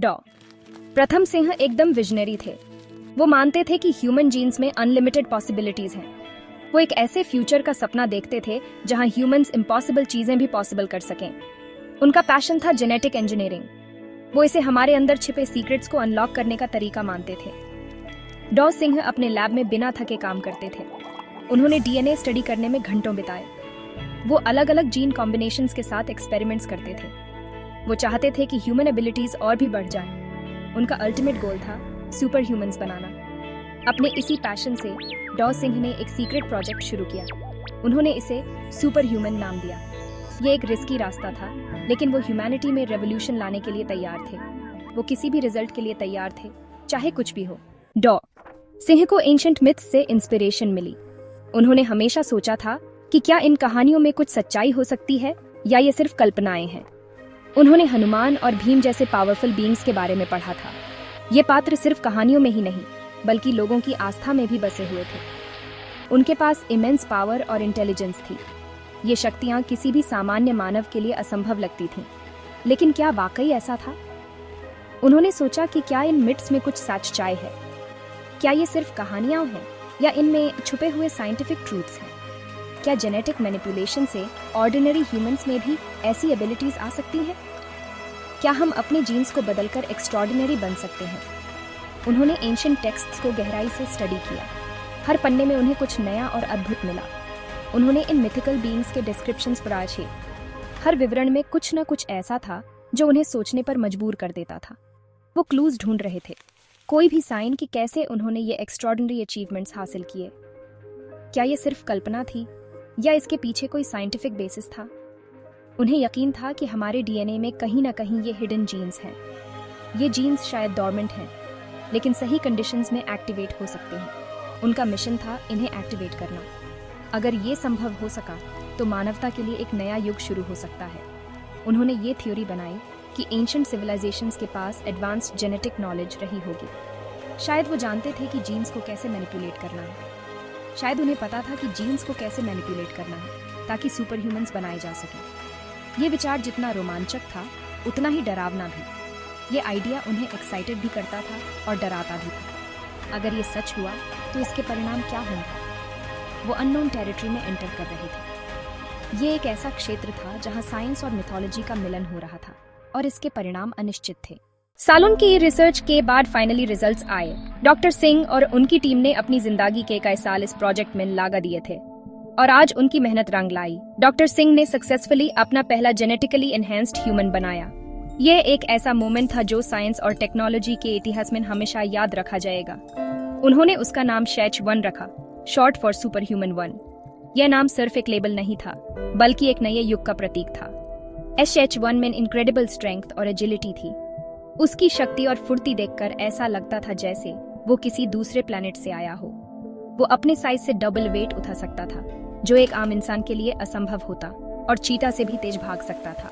डॉ प्रथम सिंह एकदम विजनरी थे। वो मानते थे कि ह्यूमन जीन्स में अनलिमिटेड पॉसिबिलिटीज हैं। वो एक ऐसे फ्यूचर का सपना देखते थे जहां ह्यूमंस इम्पॉसिबल चीजें भी पॉसिबल कर सकें। उनका पैशन था जेनेटिक इंजीनियरिंग। वो इसे हमारे अंदर छिपे सीक्रेट्स को अनलॉक करने का तरीका मानते थे। डॉ सिंह अपने लैब में बिना थके काम करते थे। उन्होंने डीएनए स्टडी करने में घंटों बिताए। वो अलग अलग जीन कॉम्बिनेशंस के साथ एक्सपेरिमेंट्स करते थे। वो चाहते थे कि ह्यूमन एबिलिटीज और भी बढ़ जाएं। उनका अल्टीमेट गोल था सुपर ह्यूमंस बनाना। अपने इसी पैशन से डॉ सिंह ने एक सीक्रेट प्रोजेक्ट शुरू किया। उन्होंने इसे सुपर ह्यूमन नाम दिया। ये एक रिस्की रास्ता था, लेकिन वो ह्यूमैनिटी में रेवोल्यूशन लाने के लिए तैयार थे। वो किसी भी रिजल्ट के लिए तैयार थे, चाहे कुछ भी हो। डॉ सिंह को एंशिएंट मिथ्स से इंस्पिरेशन मिली। उन्होंने हमेशा सोचा था कि क्या इन कहानियों में कुछ सच्चाई हो सकती है या ये सिर्फ कल्पनाएं हैं। उन्होंने हनुमान और भीम जैसे पावरफुल बीइंग्स के बारे में पढ़ा था। ये पात्र सिर्फ कहानियों में ही नहीं, बल्कि लोगों की आस्था में भी बसे हुए थे। उनके पास इमेंस पावर और इंटेलिजेंस थी। ये शक्तियां किसी भी सामान्य मानव के लिए असंभव लगती थीं। लेकिन क्या वाकई ऐसा था? उन्होंने सोचा कि क्या इन मिथ्स में कुछ सच्चाई है? क्या ये सिर्फ कहानियां हैं या इनमें छुपे हुए साइंटिफिक ट्रूथ्स हैं? क्या जेनेटिक मैनिपुलेशन से ऑर्डिनरी ह्यूमंस में भी ऐसी एबिलिटीज आ सकती हैं? क्या हम अपने जीन्स को बदलकर एक्स्ट्रॉर्डिनरी बन सकते हैं? उन्होंने एंशिएंट टेक्स्ट्स को गहराई से स्टडी किया। हर पन्ने में उन्हें कुछ नया और अद्भुत मिला। उन्होंने इन मिथिकल बीइंग्स के डिस्क्रिप्शंस पढ़े। हर विवरण में कुछ न कुछ ऐसा था जो उन्हें सोचने पर मजबूर कर देता था। वो क्लूज ढूंढ रहे थे, कोई भी साइन कि कैसे उन्होंने ये एक्स्ट्रॉर्डिनरी अचीवमेंट्स हासिल किए। क्या ये सिर्फ कल्पना थी या इसके पीछे कोई साइंटिफिक बेसिस था? उन्हें यकीन था कि हमारे डीएनए में कहीं ना कहीं ये हिडन जीन्स हैं। ये जीन्स शायद डॉर्मेंट हैं, लेकिन सही कंडीशंस में एक्टिवेट हो सकते हैं। उनका मिशन था इन्हें एक्टिवेट करना। अगर ये संभव हो सका तो मानवता के लिए एक नया युग शुरू हो सकता है। उन्होंने ये थ्योरी बनाई कि एंशिएंट सिविलाइजेशंस के पास एडवांस्ड जेनेटिक नॉलेज रही होगी। शायद वो जानते थे कि जीन्स को कैसे मैनिपुलेट करना है। शायद उन्हें पता था कि जीन्स को कैसे मैनिपुलेट करना है ताकि सुपर ह्यूमंस बनाए जा सकें। ये विचार जितना रोमांचक था, उतना ही डरावना भी। ये आइडिया उन्हें एक्साइटेड भी करता था और डराता भी था। अगर ये सच हुआ तो इसके परिणाम क्या होंगे? वो अननोन टेरिटरी में एंटर कर रहे थे। ये एक ऐसा क्षेत्र था जहां साइंस और मिथोलॉजी का मिलन हो रहा था और इसके परिणाम अनिश्चित थे। सालों की रिसर्च के बाद फाइनली रिजल्ट्स आए। डॉक्टर सिंह और उनकी टीम ने अपनी जिंदगी के कई साल इस प्रोजेक्ट में लगा दिए थे और आज उनकी मेहनत रंग लाई। डॉक्टर सिंह ने सक्सेसफुली अपना पहला जेनेटिकली एनहेंस्ड ह्यूमन बनाया। ये एक ऐसा मोमेंट था जो साइंस और टेक्नोलॉजी के इतिहास में हमेशा याद रखा जाएगा। उन्होंने उसका नाम SH1 रखा, शॉर्ट फॉर सुपर ह्यूमन 1। यह नाम सिर्फ एक लेबल नहीं था, बल्कि एक नए युग का प्रतीक था। SH1 में इनक्रेडिबल स्ट्रेंथ और एजिलिटी थी। उसकी शक्ति और फुर्ती देखकर ऐसा लगता था जैसे वो किसी दूसरे प्लेनेट से आया हो। वो अपने साइज से डबल वेट उठा सकता था, जो एक आम इंसान के लिए असंभव होता, और चीता से भी तेज भाग सकता था।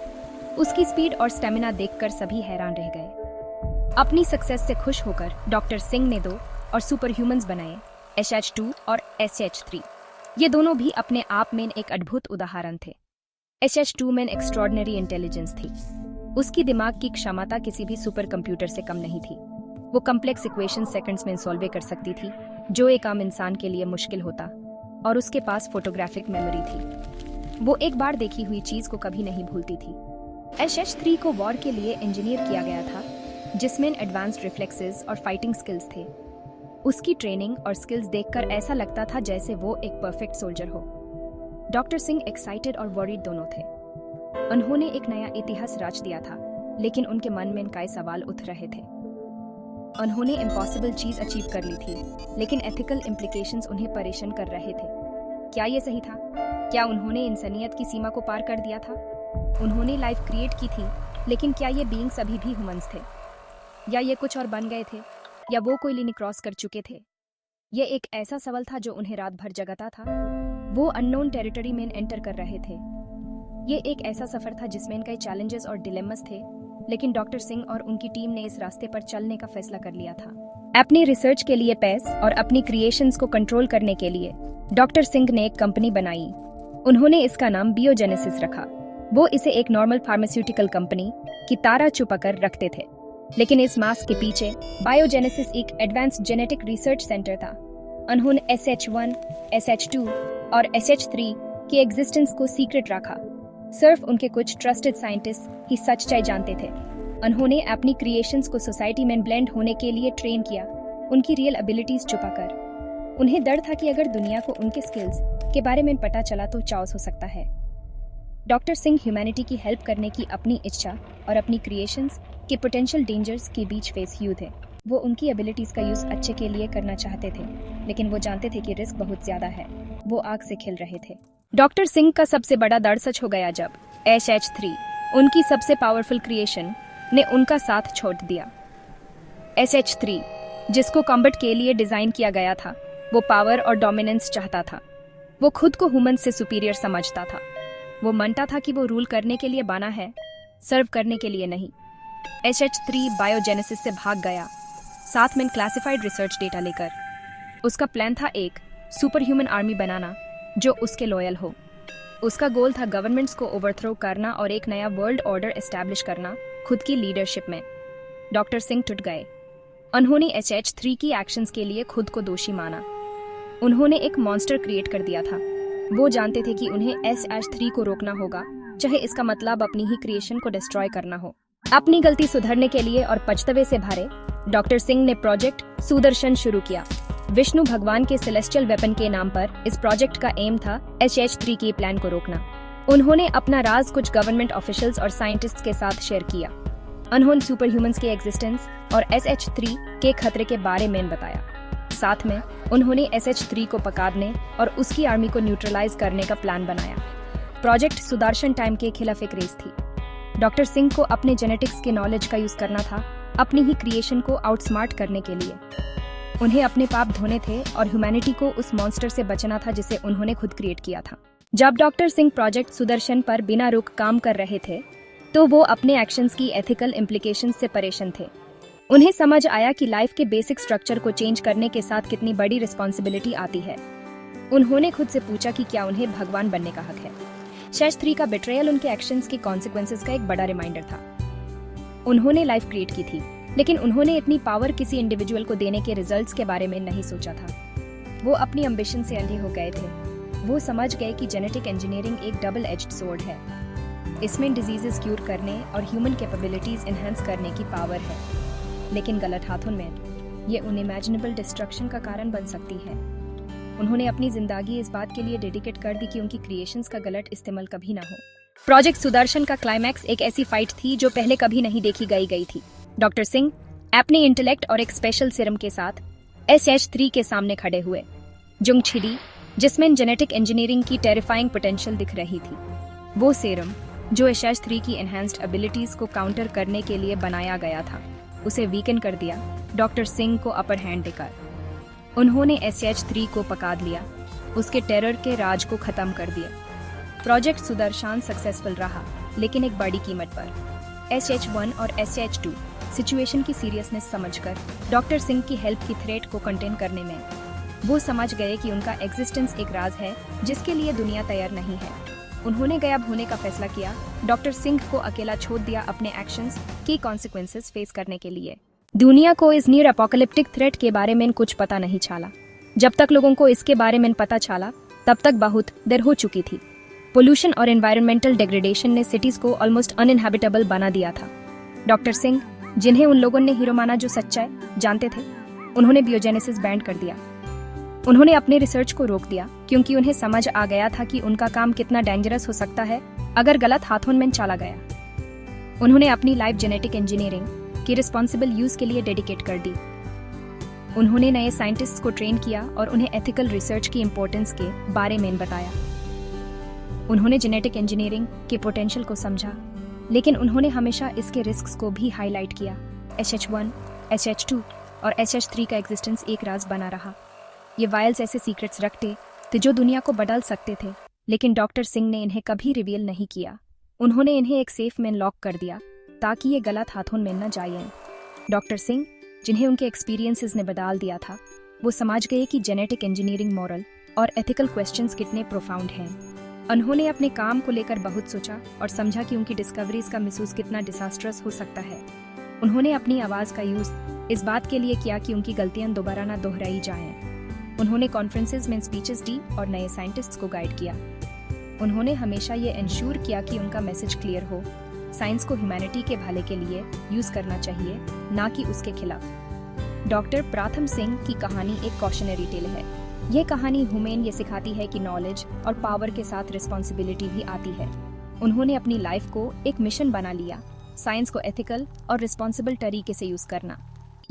उसकी स्पीड और स्टेमिना देखकर सभी हैरान रह गए। अपनी सक्सेस से खुश होकर डॉक्टर सिंह ने 2 और सुपर ह्यूमंस बनाए, SH2 और SH3। ये दोनों भी अपने आप में एक अद्भुत उदाहरण थे। SH2 में एक्स्ट्रॉर्डिनरी इंटेलिजेंस थी। उसकी दिमाग की क्षमता किसी भी सुपर कंप्यूटर से कम नहीं थी। वो कॉम्प्लेक्स इक्वेशन सेकंड्स में सॉल्व कर सकती थी, जो एक आम इंसान के लिए मुश्किल होता, और उसके पास फोटोग्राफिक मेमोरी थी। वो एक बार देखी हुई चीज को कभी नहीं भूलती थी। SH3 को वॉर के लिए इंजीनियर किया गया था, जिसमें एडवांस्ड रिफ्लेक्सेस और फाइटिंग स्किल्स थे। उसकी ट्रेनिंग और स्किल्स देखकर ऐसा लगता था जैसे वो एक परफेक्ट सोल्जर हो। डॉक्टर सिंह एक्साइटेड और वरीड दोनों थे। उन्होंने एक नया इतिहास रच दिया था, लेकिन उनके मन में कई सवाल उठ रहे थे। उन्होंने इम्पॉसिबल चीज अचीव कर ली थी, लेकिन एथिकल इम्प्लीकेशंस उन्हें परेशान कर रहे थे। क्या ये सही था? क्या उन्होंने इंसानियत की सीमा को पार कर दिया था? उन्होंने लाइफ क्रिएट की थी, लेकिन क्या ये बीइंग्स अभी भी ह्यूमंस थे, या ये कुछ और बन गए थे, या वो कोई लिमिट क्रॉस कर चुके थे? ये एक ऐसा सवाल था जो उन्हें रात भर जगाता था। वो अननोन टेरिटरी में एंटर कर रहे थे। ये एक ऐसा सफर था जिसमें कई चैलेंजेस और डिलेमस थे, लेकिन डॉक्टर सिंह और उनकी टीम ने इस रास्ते पर चलने का फैसला कर लिया था। अपनी रिसर्च के लिए पैस और अपनी क्रिएशंस को कंट्रोल करने के लिए डॉक्टर सिंह ने एक कंपनी बनाई। उन्होंने इसका नाम बायोजेनेसिस रखा। वो इसे एक नॉर्मल फार्मास्यूटिकल कंपनी की तरह छुपाकर रखते थे। लेकिन इस मास्क के पीछे बायोजेनेसिस एक एडवांस्ड जेनेटिक रिसर्च सेंटर था। उन्होंने SH1, SH2 और SH3 की एग्जिस्टेंस को सीक्रेट रखा। सिर्फ उनके कुछ ट्रस्टेड साइंटिस्ट ही सच्चाई जानते थे। उन्होंने अपनी क्रिएशंस को सोसाइटी में ब्लेंड होने के लिए ट्रेन किया, उनकी रियल एबिलिटीज छुपाकर। उन्हें डर था कि अगर दुनिया को उनके स्किल्स के बारे में पता चला तो चाओस हो सकता है। डॉक्टर सिंह ह्यूमैनिटी की हेल्प करने की अपनी इच्छा और अपनी क्रिएशंस के पोटेंशियल डेंजर्स के बीच फेस हुए थे। वो उनकी एबिलिटीज का यूज अच्छे के लिए करना चाहते थे, लेकिन वो जानते थे कि रिस्क बहुत ज्यादा है। वो आग से खेल रहे थे। डॉक्टर सिंह का सबसे बड़ा डर सच हो गया जब SH3, उनकी सबसे पावरफुल क्रिएशन, ने उनका साथ छोड़ दिया। SH3, जिसको कॉम्बैट के लिए डिजाइन किया गया था, वो पावर और डोमिनेंस चाहता था। वो खुद को ह्यूमन से सुपीरियर समझता था। वो मानता था कि वो रूल करने के लिए बना है, सर्व करने के लिए नहीं। SH3 बायोजेनेसिस से भाग गया, साथ में क्लासिफाइड रिसर्च डेटा लेकर। उसका प्लान था एक सुपर ह्यूमन आर्मी बनाना जो उसके लॉयल हो। उसका गोल था गवर्नमेंट्स को ओवरथ्रो करना और एक नया वर्ल्ड ऑर्डर एस्टैब्लिश करना खुद की लीडरशिप में। डॉक्टर सिंह टूट गए। उन्होंने SH3 की एक्शंस के लिए खुद को दोषी माना। उन्होंने एक मॉन्स्टर क्रिएट कर दिया था। वो जानते थे कि उन्हें SH3 को रोकना होगा, चाहे इसका मतलब अपनी ही क्रिएशन को डिस्ट्रॉय करना हो। अपनी गलती सुधारने के लिए और पछतावे से भरे, डॉक्टर सिंह ने प्रोजेक्ट सुदर्शन शुरू किया। विष्णु भगवान के सेलेस्टियल वेपन के नाम पर इस प्रोजेक्ट का एम था SH3 के प्लान को रोकना। उन्होंने अपना राज कुछ गवर्नमेंट ऑफिशियल्स और साइंटिस्ट्स के साथ शेयर किया। उन्होंने सुपर ह्यूमंस के एग्जिस्टेंस और SH3 के खतरे के बारे में बताया। साथ में उन्होंने SH3 को पकड़ने और उसकी आर्मी को न्यूट्रलाइज करने का प्लान बनाया। प्रोजेक्ट सुदर्शन टाइम के खिलाफ एक रेस थी। डॉक्टर सिंह को अपने जेनेटिक्स के नॉलेज का यूज करना था, अपनी ही क्रिएशन को आउटस्मार्ट करने के लिए। उन्हें अपने पाप धोने थे और ह्यूमैनिटी को उस मॉन्स्टर से बचना था जिसे उन्होंने खुद क्रिएट किया था। जब डॉक्टर सिंह प्रोजेक्ट सुदर्शन पर बिना रुक काम कर रहे थे, तो वो अपने एक्शंस की एथिकल इम्प्लीकेशंस से परेशान थे। उन्हें समझ आया कि लाइफ के बेसिक स्ट्रक्चर को चेंज करने के साथ कितनी बड़ी रिस्पॉन्सिबिलिटी आती है। उन्होंने खुद से पूछा कि क्या उन्हें भगवान बनने का हक है। SH3 का बिट्रेयल उनके एक्शंस के कॉन्सिक्वेंसेस का एक बड़ा रिमाइंडर था। उन्होंने लाइफ क्रिएट की थी, लेकिन उन्होंने इतनी पावर किसी इंडिविजुअल को देने के रिजल्ट्स के बारे में नहीं सोचा था। वो अपनी एम्बिशन से अंधे हो गए थे। वो समझ गए कि जेनेटिक इंजीनियरिंग एक डबल एज्ड स्वॉर्ड है। इसमें डिजीजेस क्यूर करने और ह्यूमन कैपेबिलिटीज एनहांस करने की पावर है, लेकिन गलत हाथों में ये अनइमेजिनेबल डिस्ट्रक्शन का कारण बन सकती है। उन्होंने अपनी जिंदगी इस बात के लिए डेडिकेट कर दी कि उनकी क्रिएशंस का गलत इस्तेमाल कभी ना हो। प्रोजेक्ट सुदर्शन का क्लाइमैक्स एक ऐसी फाइट थी जो पहले कभी नहीं देखी गई थी। डॉक्टर सिंह अपने इंटेलेक्ट और एक स्पेशल सीरम के साथ SH3 के सामने खड़े हुए। जुंग छिड़ी, जिसमें जेनेटिक इंजीनियरिंग की टेरिफाइंग पोटेंशियल दिख रही थी। वो सीरम जो SH3 की एनहांस्ड एबिलिटीज को काउंटर करने के लिए बनाया गया था, उसे वीकन कर दिया डॉक्टर सिंह को अपर हैंड देकर। उन्होंने SH3 को पकड़ लिया, उसके टेरर के राज को खत्म कर दिया। प्रोजेक्ट सुदर्शन सक्सेसफुल रहा, लेकिन एक बड़ी कीमत पर। SH1 और SH2 सिचुएशन की सीरियसनेस समझकर डॉक्टर सिंह की हेल्प की थ्रेट को कंटेन करने में वो समझ गए कि उनका एग्जिस्टेंस एक राज है जिसके लिए दुनिया तैयार नहीं है। उन्होंने गायब होने का फैसला किया। डॉक्टर सिंह को अकेला छोड़ दिया अपने एक्शंस की कॉन्सिक्वेंसेस फेस करने के लिए। दुनिया को इस नियर अपोकलिप्टिक थ्रेट के बारे में कुछ पता नहीं चला। जब तक लोगों को इसके बारे में पता चला, तब तक बहुत देर हो चुकी थी। पोल्यूशन और एनवायरमेंटल डिग्रेडेशन ने सिटीज को ऑलमोस्ट अनइनहैबिटेबल बना दिया था। डॉक्टर सिंह, जिन्हें उन लोगों ने हीरो माना जो सच्चाई जानते थे, उन्होंने बायोजेनेसिस बैंड कर दिया। उन्होंने अपने रिसर्च को रोक दिया क्योंकि उन्हें समझ आ गया था कि उनका काम कितना डेंजरस हो सकता है अगर गलत हाथों में चला गया। उन्होंने अपनी लाइफ जेनेटिक इंजीनियरिंग की रिस्पॉन्सिबल यूज के लिए डेडिकेट कर दी। उन्होंने नए साइंटिस्ट्स को ट्रेन किया और उन्हें एथिकल रिसर्च की इंपॉर्टेंस के बारे में बताया। उन्होंने जेनेटिक इंजीनियरिंग के पोटेंशियल को समझा, लेकिन उन्होंने हमेशा इसके रिस्क्स को भी हाईलाइट किया। SH1, SH2 और SH3 का एग्जिस्टेंस एक राज बना रहा। ये वायल्स ऐसे सीक्रेट्स रखते थे जो दुनिया को बदल सकते थे, लेकिन डॉक्टर सिंह ने इन्हें कभी रिवील नहीं किया। उन्होंने इन्हें एक सेफ में लॉक कर दिया ताकि ये गलत हाथों में न जाए। डॉक्टर सिंह, जिन्हें उनके एक्सपीरियंसेस ने बदल दिया था, वो समझ गए कि जेनेटिक इंजीनियरिंग मॉरल और एथिकल क्वेश्चंस कितने प्रोफाउंड हैं। उन्होंने अपने काम को लेकर बहुत सोचा और समझा कि उनकी डिस्कवरीज का मिसयूज कितना डिजास्टर्स हो सकता है। उन्होंने अपनी आवाज़ का यूज़ इस बात के लिए किया कि उनकी गलतियां दोबारा ना दोहराई जाएं। उन्होंने कॉन्फ्रेंसेस में स्पीचेस दी और नए साइंटिस्ट्स को गाइड किया। उन्होंने हमेशा ये इंश्योर किया कि उनका मैसेज क्लियर हो, साइंस को ह्यूमैनिटी के भले के लिए यूज़ करना चाहिए, ना कि उसके खिलाफ। डॉक्टर प्रथम सिंह की कहानी एक कॉशनरी टेल है। यह कहानी हुमेन ये सिखाती है कि नॉलेज और पावर के साथ रिस्पॉन्सिबिलिटी भी आती है। उन्होंने अपनी लाइफ को एक मिशन बना लिया, साइंस को एथिकल और रिस्पॉन्सिबल तरीके से यूज़ करना।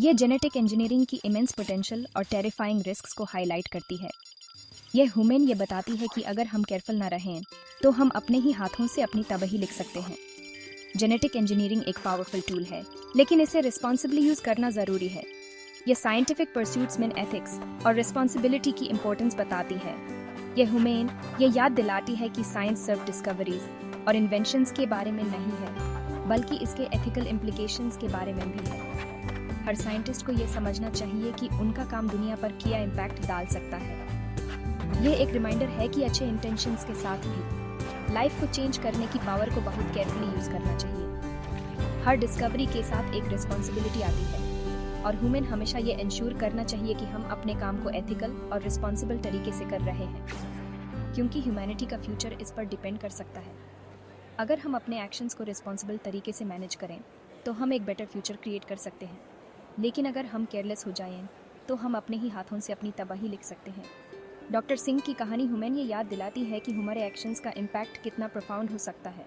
यह जेनेटिक इंजीनियरिंग की इमेंस पोटेंशियल और टेरिफाइंग रिस्क्स को हाईलाइट करती है। यह हुमेन ये बताती है कि अगर हम केयरफुल ना रहें तो हम अपने ही हाथों से अपनी तबाही लिख सकते हैं। जेनेटिक इंजीनियरिंग एक पावरफुल टूल है, लेकिन इसे रिस्पॉन्सिबली यूज करना जरूरी है। यह साइंटिफिक परस्यूट्स में एथिक्स और रिस्पॉन्सिबिलिटी की इंपॉर्टेंस बताती है। यह हुमेन ये याद दिलाती है कि साइंस सिर्फ डिस्कवरीज और इन्वेंशंस के बारे में नहीं है, बल्कि इसके एथिकल इम्प्लीकेशंस के बारे में भी है। हर साइंटिस्ट को यह समझना चाहिए कि उनका काम दुनिया पर क्या इम्पैक्ट डाल सकता है। यह एक रिमाइंडर है कि अच्छे इंटेंशंस के साथ भी लाइफ को चेंज करने की पावर को बहुत केयरफुली यूज करना चाहिए। हर डिस्कवरी के साथ एक रिस्पॉन्सिबिलिटी आती है और ह्यूमन हमेशा ये इंश्योर करना चाहिए कि हम अपने काम को एथिकल और रिस्पॉन्सिबल तरीके से कर रहे हैं, क्योंकि ह्यूमैनिटी का फ्यूचर इस पर डिपेंड कर सकता है। अगर हम अपने एक्शंस को रिस्पॉन्सिबल तरीके से मैनेज करें तो हम एक बेटर फ्यूचर क्रिएट कर सकते हैं, लेकिन अगर हम केयरलेस हो जाएं तो हम अपने ही हाथों से अपनी तबाही लिख सकते हैं। डॉक्टर सिंह की कहानी हुमेन ये याद दिलाती है कि हमारे एक्शंस का इम्पैक्ट कितना प्रोफाउंड हो सकता है।